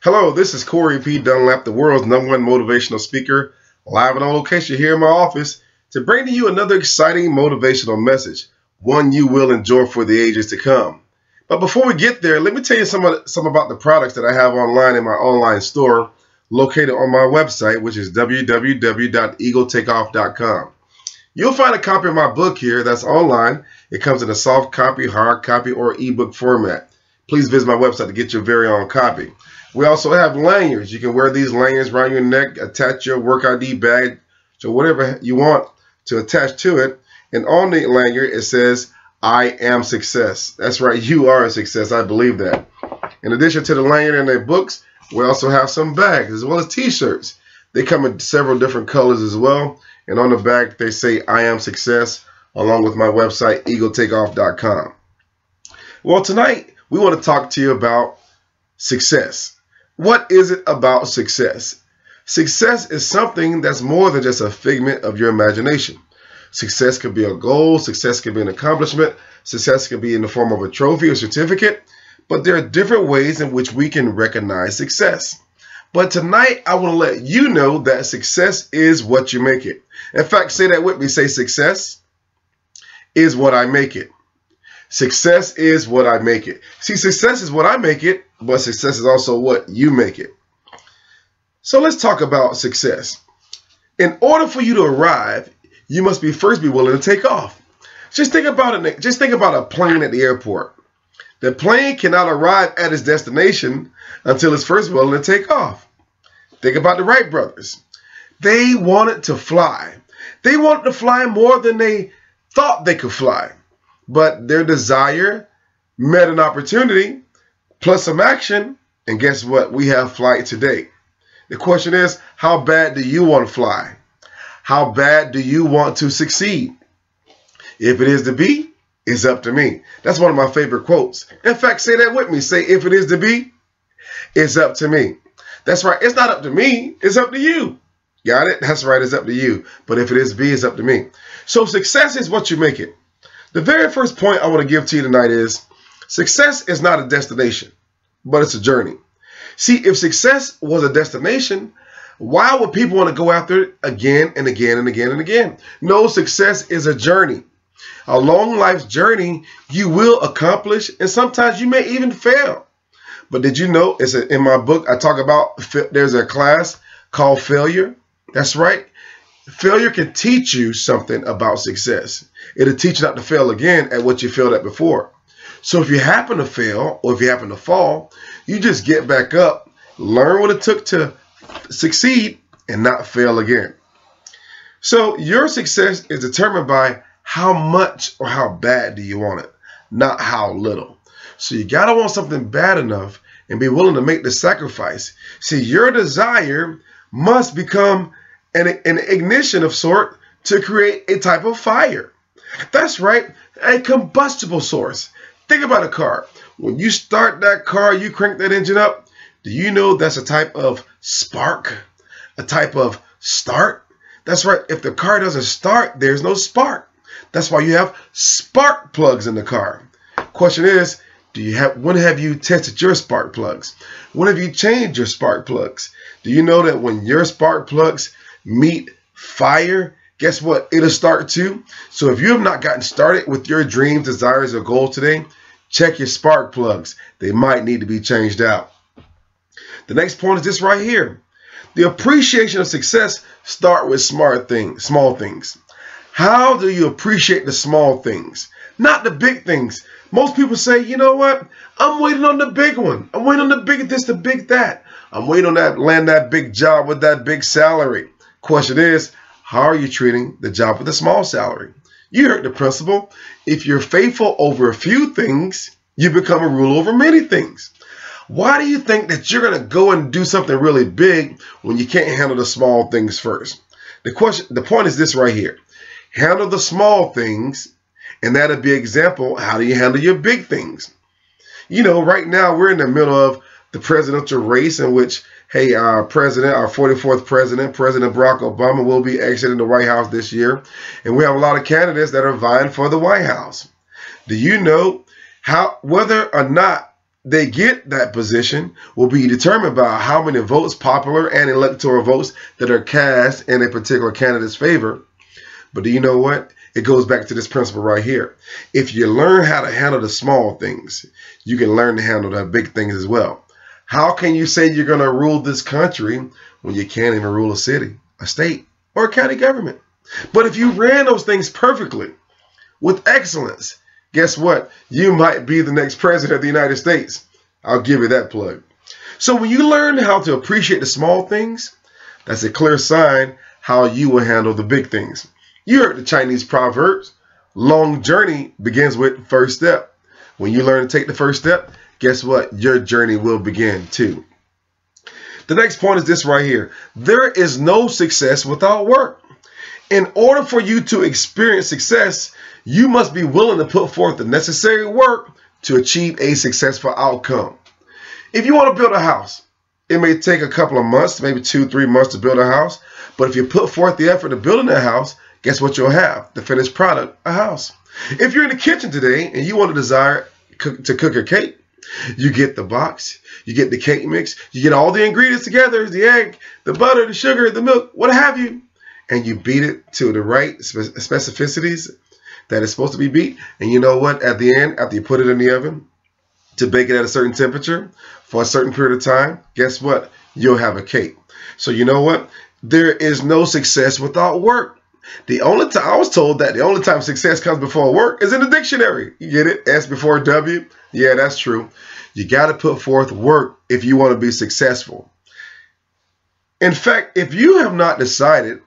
Hello, this is Corey P. Dunlap, the world's #1 motivational speaker, live and on location here in my office to bring to you another exciting motivational message, one you will enjoy for the ages to come. But before we get there, let me tell you some about the products that I have online in my online store located on my website, which is www.eagletakeoff.com. You'll find a copy of my book here that's online. It comes in a soft copy, hard copy, or ebook format. Please visit my website to get your very own copy. We also have lanyards. You can wear these lanyards around your neck, attach your work ID badge or whatever you want to attach to it. And on the lanyard, it says, "I am success." That's right, you are a success. I believe that. In addition to the lanyard and the books, we also have some bags as well as t-shirts. They come in several different colors as well. And on the back, they say, "I am success," along with my website, eagletakeoff.com. Well, tonight, we want to talk to you about success. What is it about success? Success is something that's more than just a figment of your imagination. Success could be a goal. Success could be an accomplishment. Success could be in the form of a trophy or certificate. But there are different ways in which we can recognize success. But tonight, I want to let you know that success is what you make it. In fact, say that with me. Say, success is what I make it. Success is what I make it. See, success is what I make it, but success is also what you make it. So let's talk about success. In order for you to arrive, you must first be willing to take off. Just think about it. Just think about a plane at the airport. The plane cannot arrive at its destination until it's first willing to take off. Think about the Wright brothers. They wanted to fly. They wanted to fly more than they thought they could fly. But their desire met an opportunity plus some action. And guess what? We have flight today. The question is, how bad do you want to fly? How bad do you want to succeed? If it is to be, it's up to me. That's one of my favorite quotes. In fact, say that with me. Say, if it is to be, it's up to me. That's right. It's not up to me. It's up to you. Got it? That's right. It's up to you. But if it is to be, it's up to me. So success is what you make it. The very first point I want to give to you tonight is success is not a destination, but it's a journey. See, if success was a destination, why would people want to go after it again and again and again and again? No, success is a journey. Along life's journey, you will accomplish, and sometimes you may even fail. But did you know, in my book, I talk about, there's a class called failure. That's right. Failure can teach you something about success. It'll teach you not to fail again at what you failed at before. So if you happen to fail or if you happen to fall, you just get back up, learn what it took to succeed and not fail again. So your success is determined by how much or how bad do you want it, not how little. So you got to want something bad enough and be willing to make the sacrifice. See, your desire must become an ignition of sort to create a type of fire. That's right, a combustible source. Think about a car. When you start that car, you crank that engine up. Do you know that's a type of spark, a type of start? That's right. If the car doesn't start, there's no spark. That's why you have spark plugs in the car. Question is, when have you tested your spark plugs? When have you changed your spark plugs? Do you know that when your spark plugs meet fire, guess what? It'll start too. So if you have not gotten started with your dreams, desires, or goals today, check your spark plugs. They might need to be changed out. The next point is this right here. The appreciation of success starts with small things. How do you appreciate the small things? Not the big things. Most people say, you know what? I'm waiting on the big one. I'm waiting on the big this, the big that. I'm waiting on that, land that big job with that big salary. Question is, how are you treating the job with a small salary? You heard the principle. If you're faithful over a few things, you become a ruler over many things. Why do you think that you're going to go and do something really big when you can't handle the small things first? The point is this right here. Handle the small things, and that'll be an example. How do you handle your big things? You know, right now we're in the middle of the presidential race in which, hey, our 44th president, President Barack Obama, will be exiting the White House this year. And we have a lot of candidates that are vying for the White House. Do you know whether or not they get that position will be determined by how many votes, popular and electoral votes, that are cast in a particular candidate's favor. But do you know what? It goes back to this principle right here. If you learn how to handle the small things, you can learn to handle the big things as well. How can you say you're going to rule this country when you can't even rule a city, a state, or a county government? But if you ran those things perfectly, with excellence, guess what? You might be the next president of the United States. I'll give you that plug. So when you learn how to appreciate the small things, that's a clear sign how you will handle the big things. You heard the Chinese proverbs, long journey begins with first step. When you learn to take the first step, guess what? Your journey will begin too. The next point is this right here. There is no success without work. In order for you to experience success, you must be willing to put forth the necessary work to achieve a successful outcome. If you want to build a house, it may take a couple of months, maybe 2-3 months to build a house. But if you put forth the effort of building that house, guess what you'll have? The finished product, a house. If you're in the kitchen today and you want to desire to cook a cake, you get the box, you get the cake mix, you get all the ingredients together, the egg, the butter, the sugar, the milk, what have you, and you beat it to the right specificities that it's supposed to be beat. And you know what? At the end, after you put it in the oven to bake it at a certain temperature for a certain period of time, guess what? You'll have a cake. So you know what? There is no success without work. The only time I was told that the only time success comes before work is in the dictionary. You get it? S before W. Yeah, that's true. You got to put forth work if you want to be successful. In fact, if you have not decided,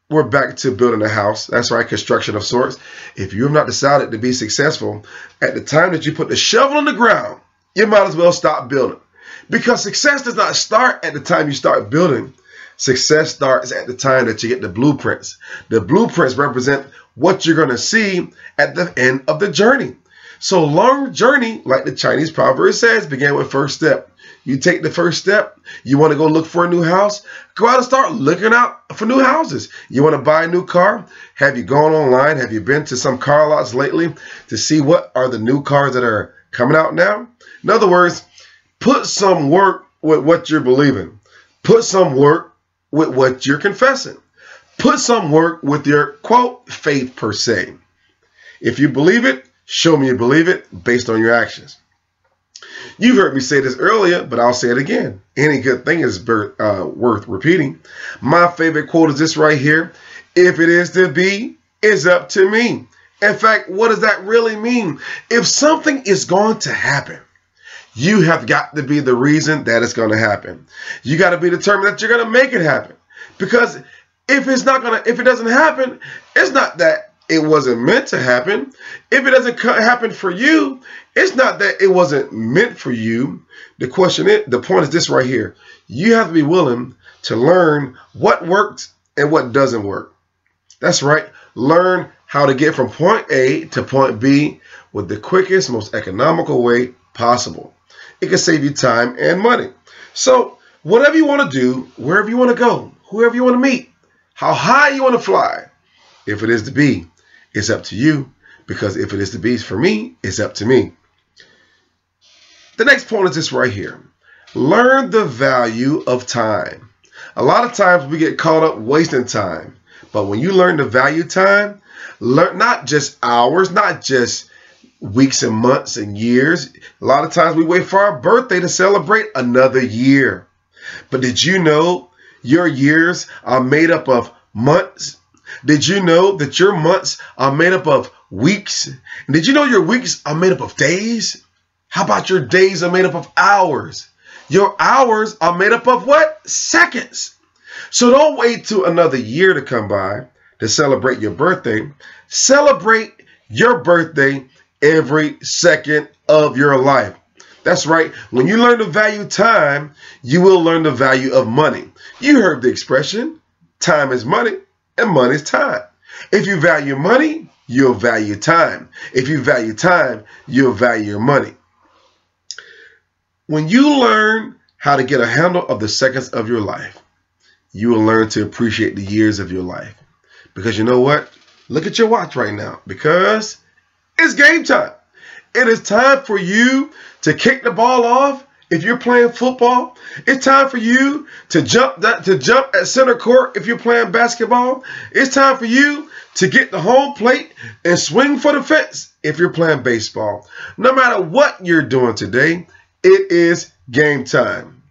we're back to building a house. That's right, construction of sorts. If you have not decided to be successful, at the time that you put the shovel in the ground, you might as well stop building. Because success does not start at the time you start building. Success starts at the time that you get the blueprints. The blueprints represent what you're going to see at the end of the journey. So long journey, like the Chinese proverb says, began with first step. You take the first step. You want to go look for a new house? Go out and start looking out for new houses. You want to buy a new car? Have you gone online? Have you been to some car lots lately to see what are the new cars that are coming out now? In other words, put some work with what you're believing. Put some work with what you're confessing. Put some work with your, quote, faith per se. If you believe it, show me you believe it based on your actions. You've heard me say this earlier, but I'll say it again. Any good thing is worth repeating. My favorite quote is this right here. If it is to be, it's up to me. In fact, what does that really mean? If something is going to happen, you have got to be the reason that it's going to happen. You got to be determined that you're going to make it happen. Because if it doesn't happen, it's not that it wasn't meant to happen. If it doesn't happen for you, it's not that it wasn't meant for you. The point is this right here. You have to be willing to learn what works and what doesn't work. That's right. Learn how to get from point A to point B with the quickest, most economical way possible. It can save you time and money. So whatever you want to do, wherever you want to go, whoever you want to meet, how high you want to fly, if it is to be, it's up to you. Because if it is to be for me, it's up to me. The next point is this right here. Learn the value of time. A lot of times we get caught up wasting time. But when you learn to value time, learn not just hours, not just weeks and months and years. A lot of times we wait for our birthday to celebrate another year. But did you know your years are made up of months? Did you know that your months are made up of weeks? And did you know your weeks are made up of days? How about your days are made up of hours? Your hours are made up of what? Seconds. So don't wait till another year to come by to celebrate your birthday. Celebrate your birthday every second of your life. That's right. When you learn to value time, you will learn the value of money. You heard the expression, time is money and money is time. If you value money, you'll value time. If you value time, you'll value your money. When you learn how to get a handle of the seconds of your life, you will learn to appreciate the years of your life. Because you know what? Look at your watch right now. Because it's game time. It is time for you to kick the ball off if you're playing football. It's time for you to jump at center court if you're playing basketball. It's time for you to get the home plate and swing for the fence if you're playing baseball. No matter what you're doing today, it is game time.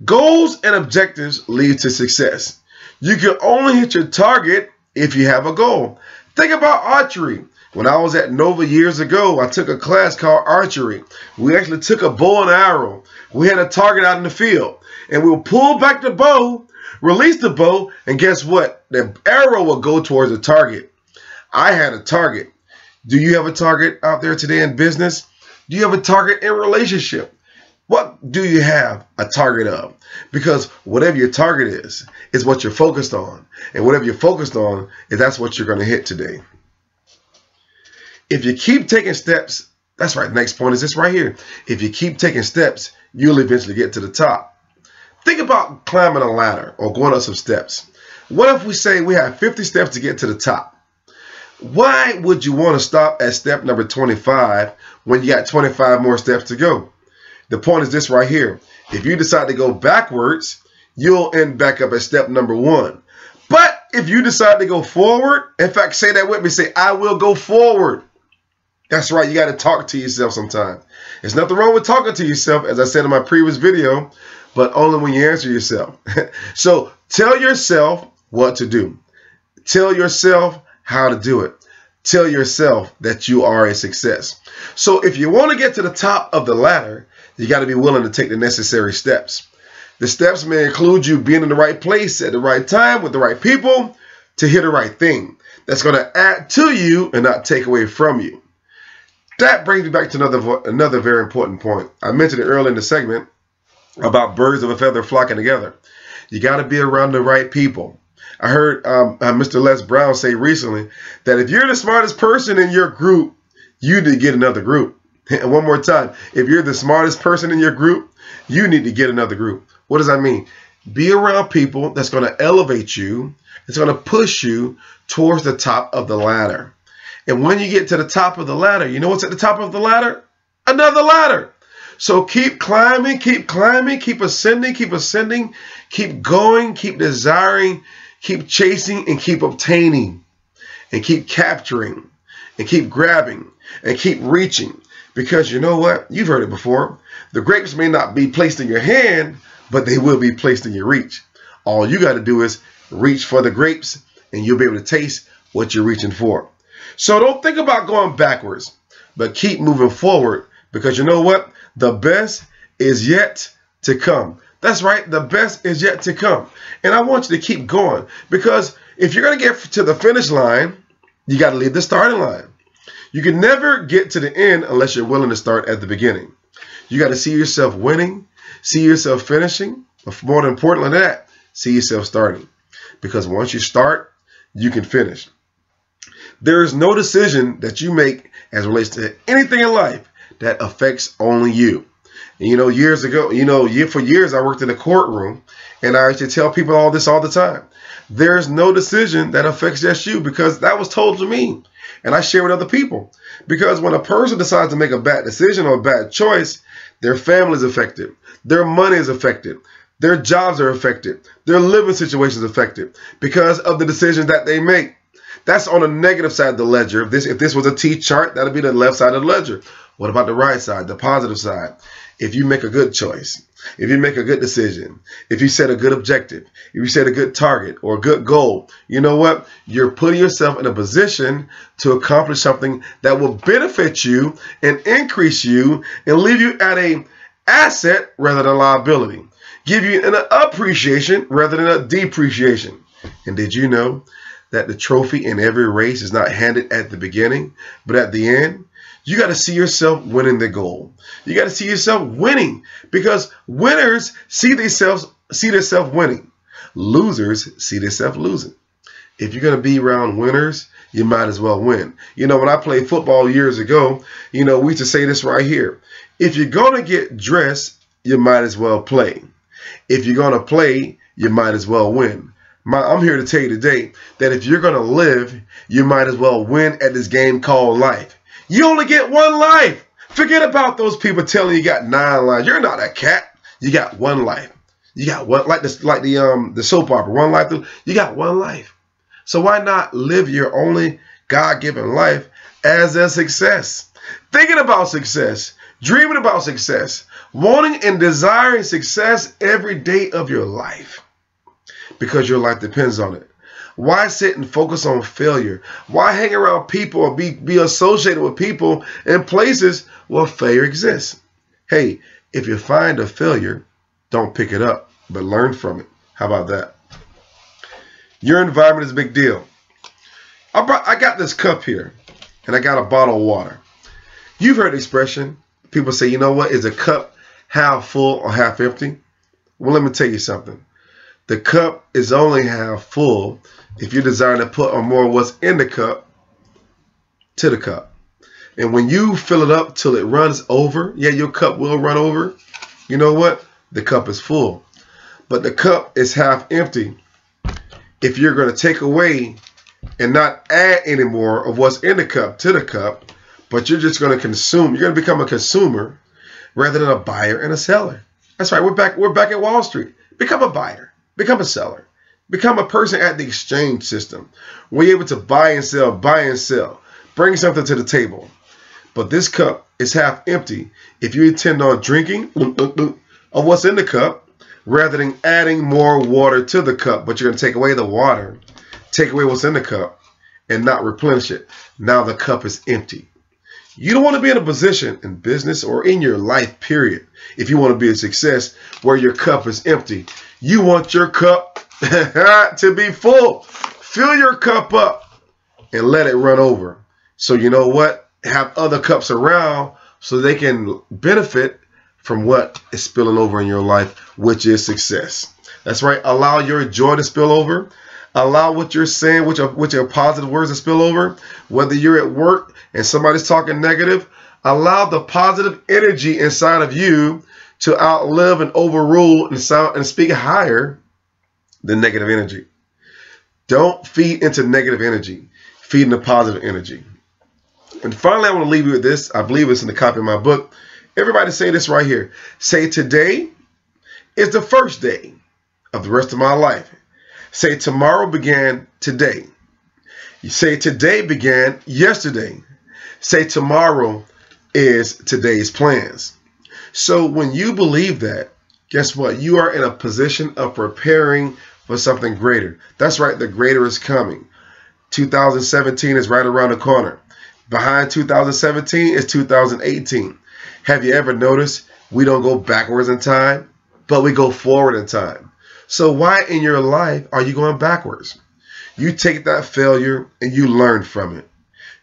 Goals and objectives lead to success. You can only hit your target if you have a goal. Think about archery. When I was at Nova years ago, I took a class called archery. We actually took a bow and arrow. We had a target out in the field, and we would pull back the bow, release the bow, and guess what? The arrow will go towards the target. I had a target. Do you have a target out there today in business? Do you have a target in relationship? What do you have a target of? Because whatever your target is what you're focused on. And whatever you're focused on, that's what you're going to hit today. If you keep taking steps, that's right, next point is this right here. If you keep taking steps, you'll eventually get to the top. Think about climbing a ladder or going up some steps. What if we say we have 50 steps to get to the top? Why would you want to stop at step number 25 when you got 25 more steps to go? The point is this right here. If you decide to go backwards, you'll end back up at step number 1. But if you decide to go forward, in fact, say that with me, say, I will go forward. That's right, you got to talk to yourself sometimes. There's nothing wrong with talking to yourself, as I said in my previous video, but only when you answer yourself. So tell yourself what to do. Tell yourself how to do it. Tell yourself that you are a success. So if you want to get to the top of the ladder, you got to be willing to take the necessary steps. The steps may include you being in the right place at the right time with the right people to hear the right thing. That's going to add to you and not take away from you. That brings me back to another very important point. I mentioned it earlier in the segment about birds of a feather flocking together. You got to be around the right people. I heard Mr. Les Brown say recently that if you're the smartest person in your group, you need to get another group. And one more time, if you're the smartest person in your group, you need to get another group. What does that mean? Be around people that's going to elevate you. It's going to push you towards the top of the ladder. And when you get to the top of the ladder, you know what's at the top of the ladder? Another ladder. So keep climbing, keep ascending, keep going, keep desiring, keep chasing, and keep obtaining, and keep capturing, and keep grabbing, and keep reaching. Because you know what? You've heard it before. The grapes may not be placed in your hand, but they will be placed in your reach. All you got to do is reach for the grapes, and you'll be able to taste what you're reaching for. So don't think about going backwards, but keep moving forward, because you know what? The best is yet to come. That's right. The best is yet to come. And I want you to keep going, because if you're going to get to the finish line, you got to leave the starting line. You can never get to the end unless you're willing to start at the beginning. You got to see yourself winning, see yourself finishing, but more importantly than that, see yourself starting. Because once you start, you can finish. There is no decision that you make as it relates to anything in life that affects only you. And you know, years ago, for years I worked in a courtroom, and I used to tell people all this all the time. There's no decision that affects just you, because that was told to me. And I share with other people. Because when a person decides to make a bad decision or a bad choice, their family is affected. Their money is affected. Their jobs are affected. Their living situation is affected because of the decisions that they make. That's on the negative side of the ledger. If this was a T chart, that would be the left side of the ledger. What about the right side, the positive side? If you make a good choice, if you make a good decision, if you set a good objective, if you set a good target or a good goal, you know what? You're putting yourself in a position to accomplish something that will benefit you and increase you and leave you at an asset rather than a liability. Give you an appreciation rather than a depreciation. And did you know that the trophy in every race is not handed at the beginning, but at the end? You got to see yourself winning the goal. You got to see yourself winning, because winners see themselves winning. Losers see themselves losing. If you're going to be around winners, you might as well win. You know, when I played football years ago, we used to say this right here. If you're going to get dressed, you might as well play. If you're going to play, you might as well win. I'm here to tell you today that if you're going to live, you might as well win at this game called life. You only get one life. Forget about those people telling you got 9 lives. You're not a cat. You got one life. You got one, like the soap opera, one life. You got one life. So why not live your only God-given life as a success? Thinking about success, dreaming about success, wanting and desiring success every day of your life, because your life depends on it. Why sit and focus on failure? Why hang around people or be associated with people in places where failure exists? Hey, if you find a failure, don't pick it up, but learn from it. How about that? Your environment is a big deal. I got this cup here, and I got a bottle of water. You've heard the expression, people say, you know what, is a cup half full or half empty? Well, let me tell you something. The cup is only half full if you're desiring to put on more of what's in the cup to the cup. And when you fill it up till it runs over, yeah, your cup will run over. You know what? The cup is full. But the cup is half empty if you're going to take away and not add any more of what's in the cup to the cup, but you're just going to consume. You're going to become a consumer rather than a buyer and a seller. That's right. We're back at Wall Street. Become a buyer. Become a seller. Become a person at the exchange system where you're able to buy and sell, bring something to the table. But this cup is half empty if you intend on drinking of what's in the cup rather than adding more water to the cup. But you're going to take away the water, take away what's in the cup, and not replenish it. Now the cup is empty. You don't want to be in a position in business or in your life, period, if you want to be a success, where your cup is empty. You want your cup to be full. Fill your cup up and let it run over. So you know what? Have other cups around so they can benefit from what is spilling over in your life, which is success. That's right. Allow your joy to spill over. Allow what you're saying, which are positive words to spill over. Whether you're at work and somebody's talking negative, allow the positive energy inside of you to outlive and overrule and speak higher than negative energy. Don't feed into negative energy. Feed into positive energy. And finally, I want to leave you with this. I believe it's in the copy of my book. Everybody say this right here. Say, today is the first day of the rest of my life. Say, tomorrow began today. You say, today began yesterday. Say, tomorrow is today's plans. So when you believe that, guess what? You are in a position of preparing for something greater. That's right. The greater is coming. 2017 is right around the corner. Behind 2017 is 2018. Have you ever noticed we don't go backwards in time, but we go forward in time? So why in your life are you going backwards? You take that failure and you learn from it.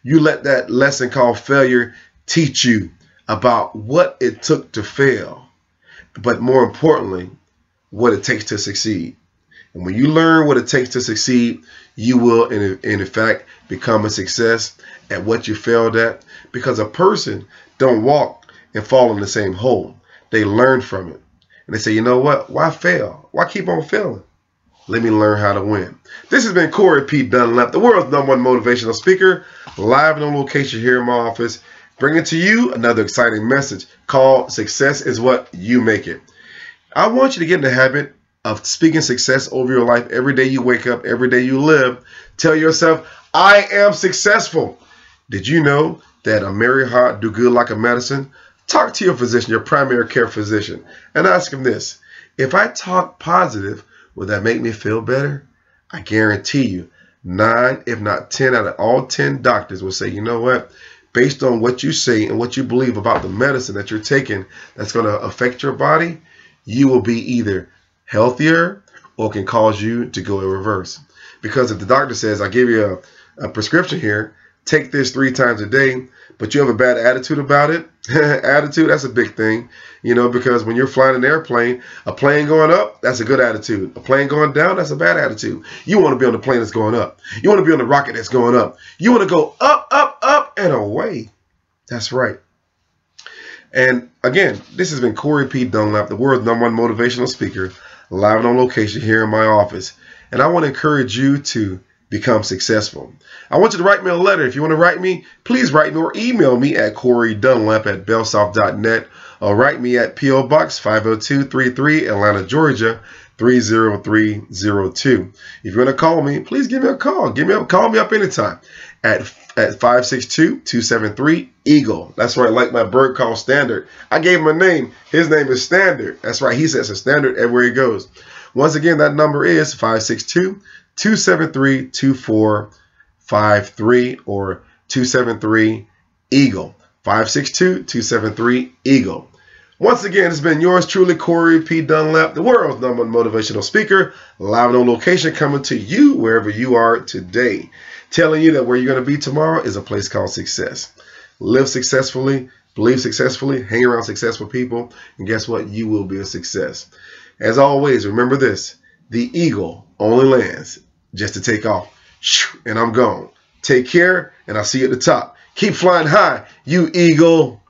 You let that lesson called failure teach you about what it took to fail, but more importantly, what it takes to succeed. And when you learn what it takes to succeed, you will, in fact, become a success at what you failed at, because a person don't walk and fall in the same hole. They learn from it. And they say, you know what? Why fail? Why keep on failing? Let me learn how to win. This has been Corey P. Dunlap, the world's #1 motivational speaker, live and on location here in my office, bringing to you another exciting message called Success is What You Make It. I want you to get in the habit of speaking success over your life every day you wake up, every day you live. Tell yourself, I am successful. Did you know that a merry heart do good like a medicine? Talk to your physician, your primary care physician, and ask him this. If I talk positive, will that make me feel better? I guarantee you 9, if not 10 out of all 10 doctors will say, you know what? Based on what you say and what you believe about the medicine that you're taking that's going to affect your body, you will be either healthier or can cause you to go in reverse. Because if the doctor says, I give you a prescription here, take this 3 times a day, but you have a bad attitude about it, attitude, that's a big thing, you know, because when you're flying an airplane, a plane going up, that's a good attitude. A plane going down, that's a bad attitude. You want to be on the plane that's going up. You want to be on the rocket that's going up. You want to go up, up, up, and away. That's right. And again, this has been Corey P. Dunlap, the world's #1 motivational speaker, live and on location here in my office. And I want to encourage you to become successful. I want you to write me a letter. If you want to write me, please write me or email me at corey.dunlap@bellsoft.net, or write me at P.O. Box 50233, Atlanta, Georgia 30302. If you want to call me, please give me a call. Call me up anytime at 562-273-EAGLE. That's right, like my bird called Standard. I gave him a name. His name is Standard. That's right, he sets a standard everywhere he goes. Once again, that number is 562-273-2453 or 273-EAGLE. 562-273-EAGLE. Once again, it's been yours truly, Corey P. Dunlap, the world's #1 motivational speaker, live and on location, coming to you wherever you are today, telling you that where you're going to be tomorrow is a place called success. Live successfully, believe successfully, hang around successful people, and guess what? You will be a success. As always, remember this: the eagle only lands just to take off. And I'm gone. Take care, and I'll see you at the top. Keep flying high, you eagle.